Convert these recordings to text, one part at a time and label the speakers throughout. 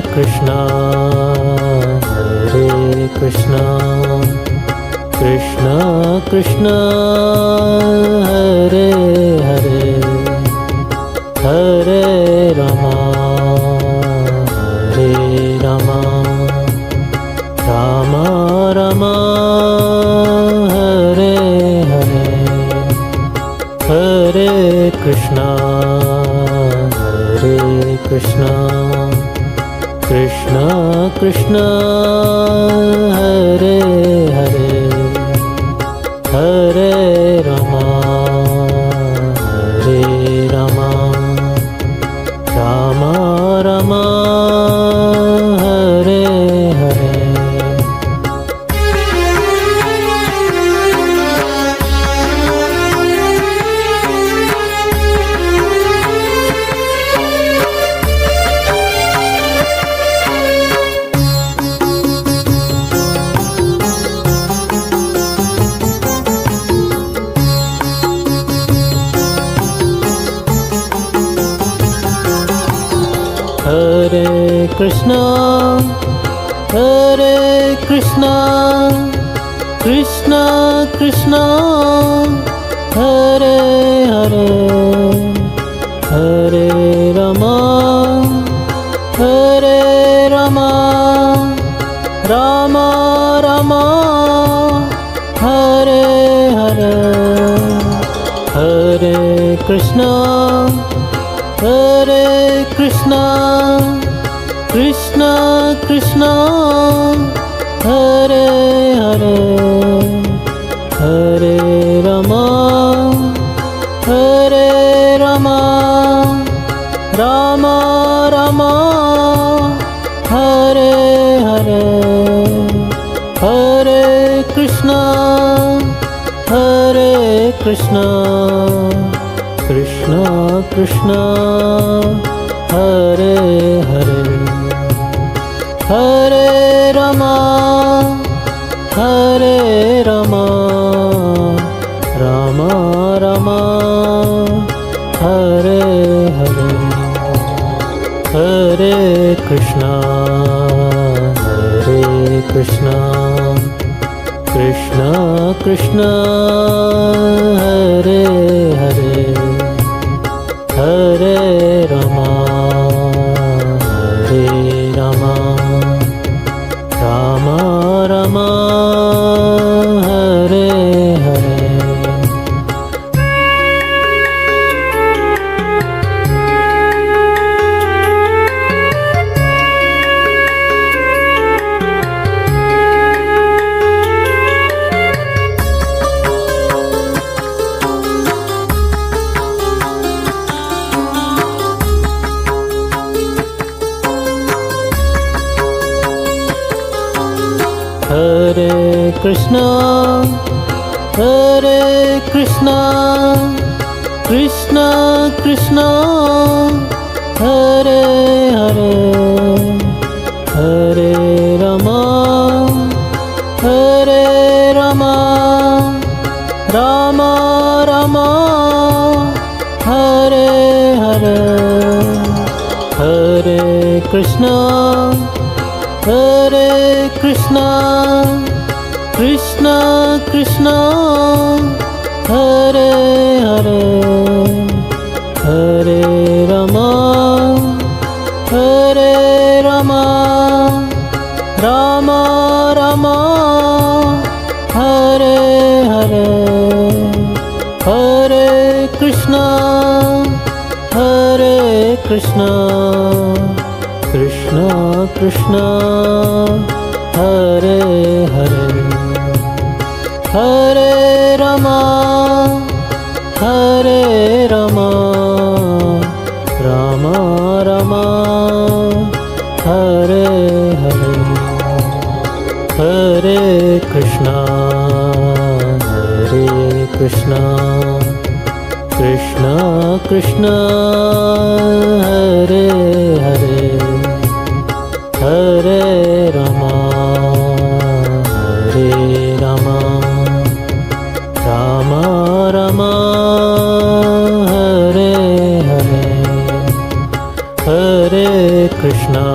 Speaker 1: Krishna Hare Krishna Krishna Krishna Hare Hare Hare Rama Hare Rama Rama Rama Hare Hare Hare Krishna Hare Krishna Krishna Krishna Hare Hare Hare Rama Hare Rama Rama Rama Hare Hare Hare Krishna Krishna Krishna Hare Hare Hare Rama Rama Rama Hare Hare Hare Krishna Krishna Krishna Hare Hare Hare Rama Rama Rama Hare Hare Hare Krishna Krishna Krishna Hare Hare Hare Rama Rama Rama Hare Hare Hare Krishna Krishna Krishna Hare Hare Hare Rama Rama Rama Hare Hare Hare Krishna Krishna Krishna Hare Hare Hare Rama Rama Rama Hare Hare Hare Krishna Krishna Krishna Hare Hare Hare Rama Rama Rama Hare Hare Hare Krishna Krishna Krishna Hare Hare Hare Rama Rama Rama Hare Hare Hare Krishna Krishna Krishna Hare Hare Hare Rama Rama Rama Hare Hare Hare Krishna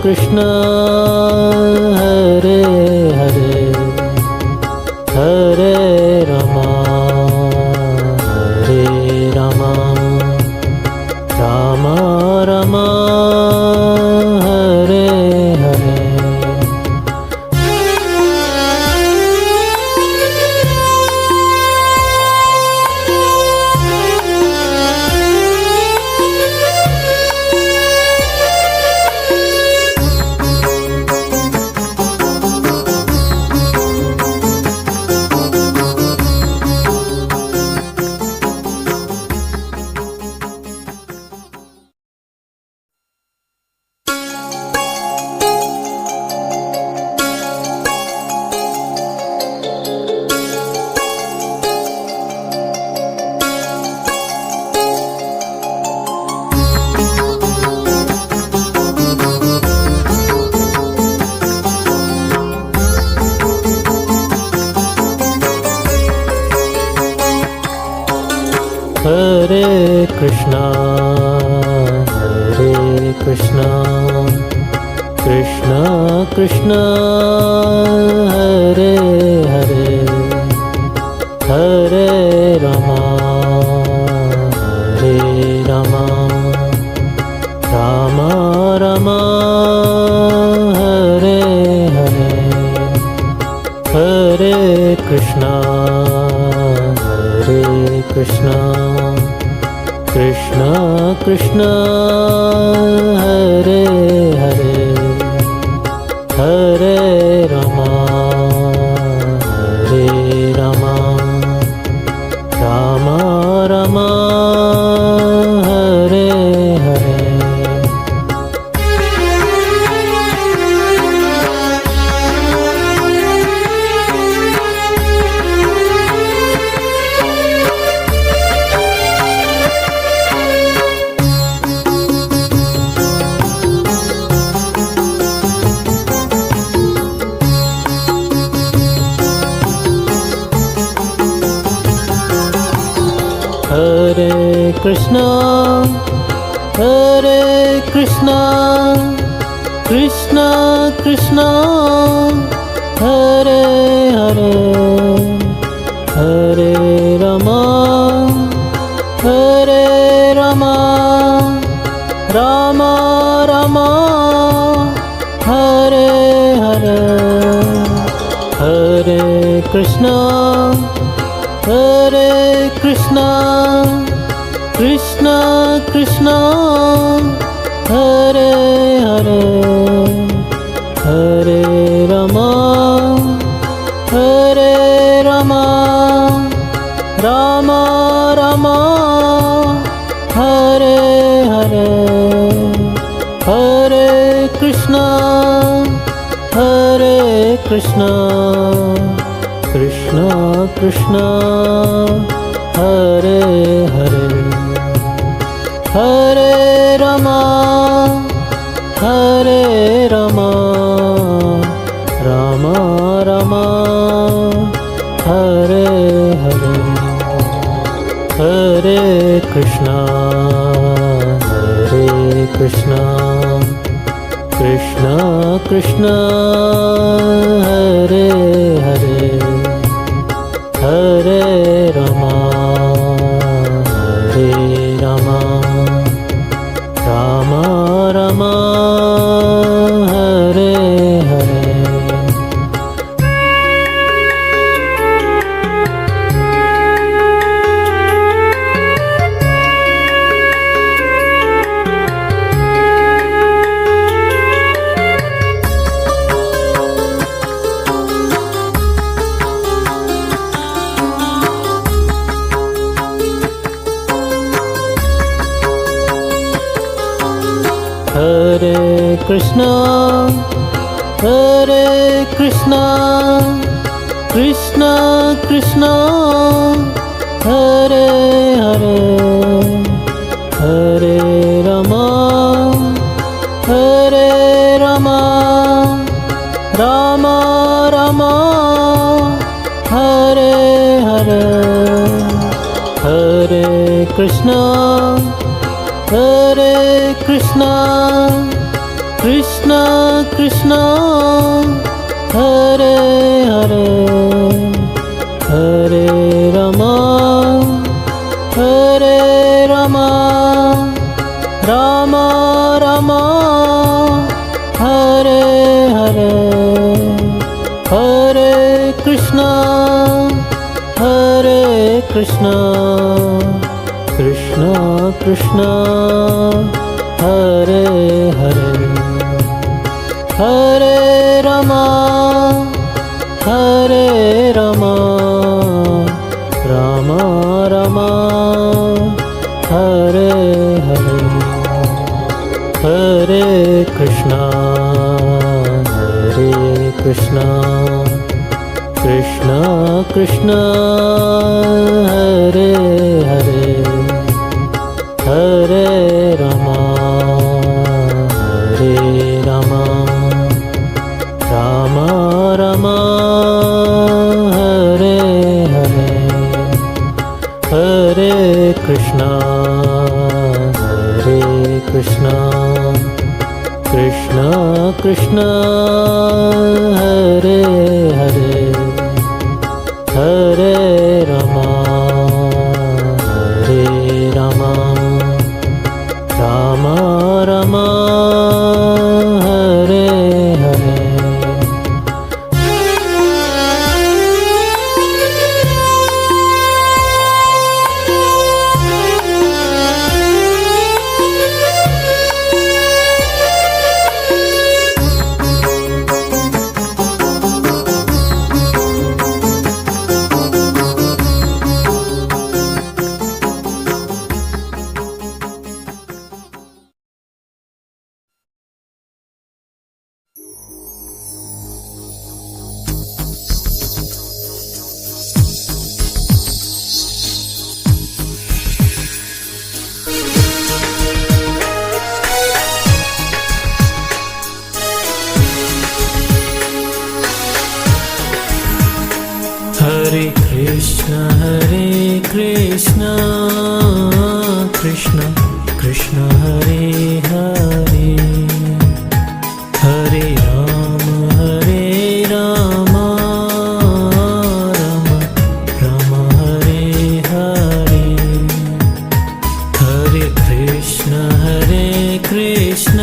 Speaker 1: Krishna Hare Hare Hare Rama Hare Rama Rama Rama Hare Hare Hare Krishna Krishna Krishna Hare Hare Hare Rama Hare Rama Rama Rama Hare Hare Hare Krishna Krishna Krishna Hare Hare Hare Rama Hare Rama Rama Rama Hare Hare Hare Krishna Krishna Krishna Hare Hare Hare Rama Rama Rama Hare Hare Hare Krishna Krishna Krishna Hare Hare Hare Rama Rama Rama Hare Hare Hare Krishna Krishna Krishna Hare Hare Hare Rama Rama Rama Hare Hare Hare Krishna Krishna Krishna Hare Hare Hare Rama Rama Rama Hare Hare Hare Krishna Krishna Krishna Hare Hare Hare Rama Rama Rama Hare Hare Hare Krishna Krishna Krishna Hare Hare Hare Rama Ram Ram Hare Hare Hare Krishna Krishna Krishna Hare Hare Hare Rama Ram Ram Hare Hare Hare Krishna Krishna Krishna Hare Hare Hare Rama Ram Ram Hare Hare Hare Krishna Krishna Krishna Hare Hare Hare Rama Ram Ram Hare Hare Hare Krishna Krishna Krishna Hare Hare Hare Ram Ram Ram Hare Hare Hare Krishna Krishna Krishna Hare Hare Hare Ram Ram Hare Hare Hare Krishna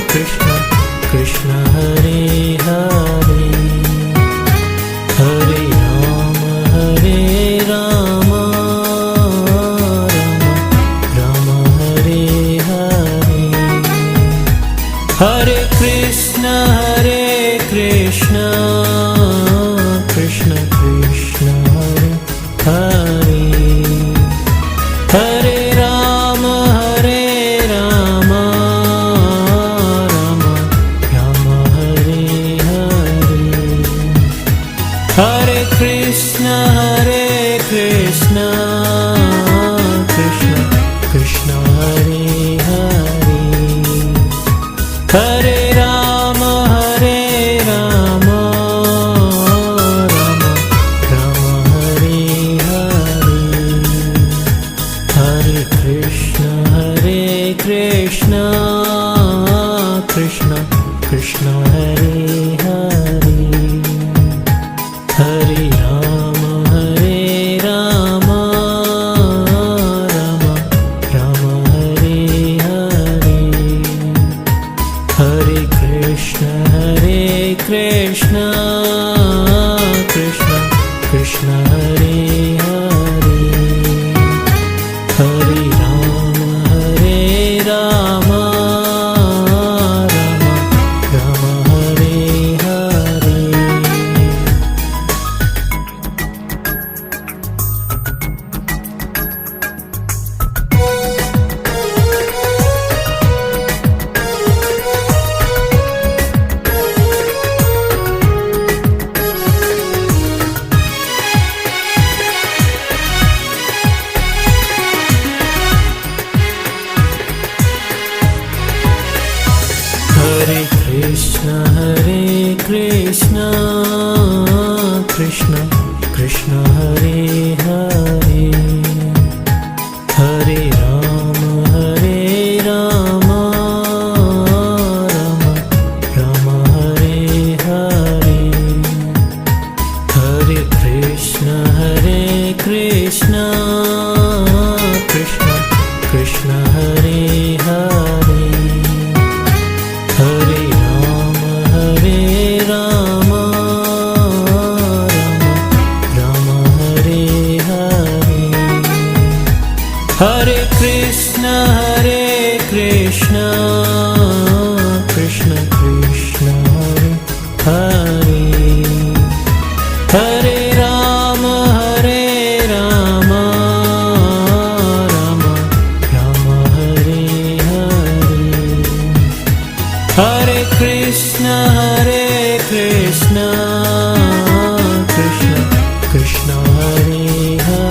Speaker 1: Krishna Krishna Hare Hare Hare Ram Ram Hare Hare Hare Krishna Krishna Krishna Hare Hare Hare Ram Ram Hare Hare Hare Krishna Krishna Krishna Hare Hare Hare Ram Ram Hare Hare Hare Krishna Krishna Krishna Hare Hare Hare Ram Ram Hare Hare Hare Krishna Krishna Krishna Hare Hare Hare Ram Ram Krishna Krishna Krishna Hare Hare Ram Ram Ram Hare Hare Hare Krishna Krishna Krishna Krishna Hare Hare